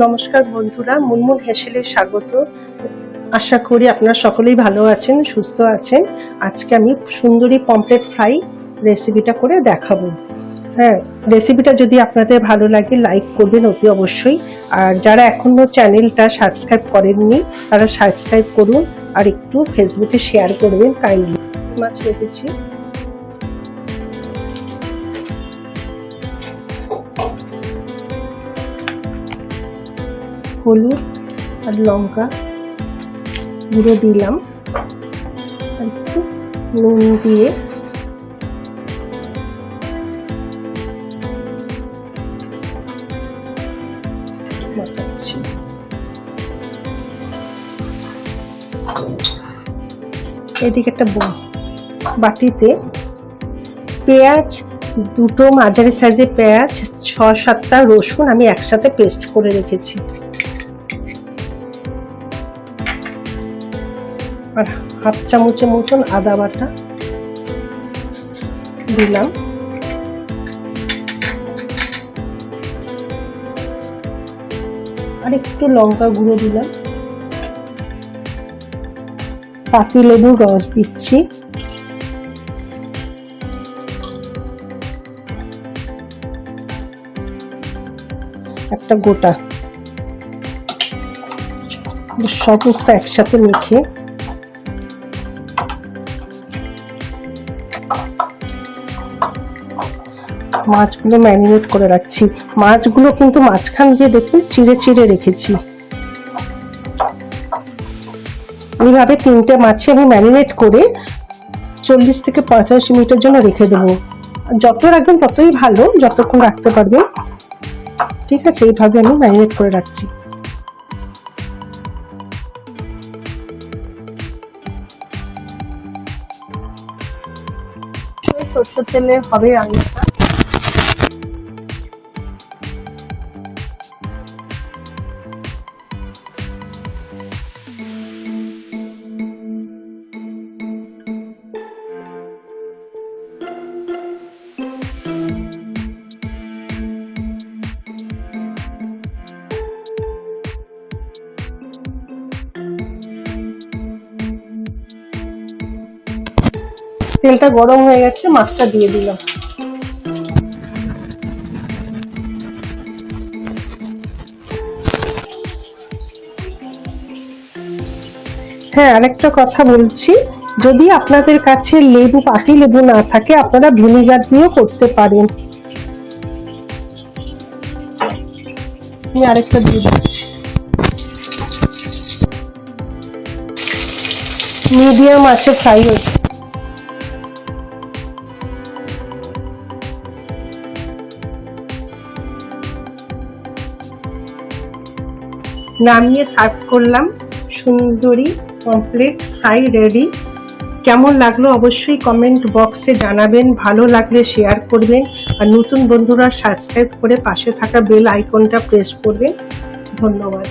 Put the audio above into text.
নমস্কার বন্ধুরা, মুনমুন হেসেলে স্বাগত। আশা করি আপনারা সকলেই ভালো আছেন, সুস্থ আছেন। আজকে আমি সুন্দরী পমফ্রেট ফ্রাই রেসিপিটা করে দেখাবো। হ্যাঁ, রেসিপিটা যদি আপনাদের ভালো লাগে লাইক করবেন অতি অবশ্যই। আর যারা এখনো চ্যানেলটা সাবস্ক্রাইব করেননি তারা সাবস্ক্রাইব করুন আর একটু ফেসবুকে শেয়ার করবেন কাইন্ডলি। মাছ রেখেছি, হলুদ আর লঙ্কা গুঁড়ো দিলাম, আর একটু নুন দিয়ে মাখাচ্ছি। এদিকে একটা বাটিতে পেঁয়াজ, দুটো মাঝারি সাইজের পেঁয়াজ, 6-7টা রসুন আমি একসাথে পেস্ট করে রেখেছি, আর হাফ চামচের মতন আদা বাটা দিলাম, আর একটু লঙ্কা গুঁড়ো দিলাম, পাতি লেবুর রস দিচ্ছি, একটা গোটা, সমস্ত একসাথে মেখে মাছগুলো ম্যারিনেট করে রাখছি। মাছগুলো কিন্তু মাঝখান দিয়ে দেখুন চিড়ে চিড়ে রেখেছি। এইভাবে 3টে মাছে আমি ম্যারিনেট করে 40 থেকে 45 মিনিটের জন্য রেখে দেবো। যত রাখবেন ততই ভালো, যতক্ষণ রাখতে পারবেন। ঠিক আছে, এইভাবে আমি ম্যারিনেট করে রাখছি। সরষের তেলে হবে রান্নাটা। তেলটা গরম হয়ে গেছে, মাছটা দিয়ে দিলাম। হ্যাঁ, আরেকটা কথা বলছি, যদি আপনাদের কাছে লেবু, পাতি লেবু না থাকে আপনারা ভিনিগার দিয়েও করতে পারেন। আমি আরেকটা দিয়ে দিচ্ছি। মিডিয়াম আছে ফ্রাই হচ্ছে। নামিয়ে সার্ভ করলাম। সুন্দরী পমফ্রেট ফ্রাই রেডি। কেমন লাগলো অবশ্যই কমেন্ট বক্সে জানাবেন, ভালো লাগলে শেয়ার করবেন, আর নতুন বন্ধুরা সাবস্ক্রাইব করে পাশে থাকা বেল আইকনটা প্রেস করবেন। ধন্যবাদ।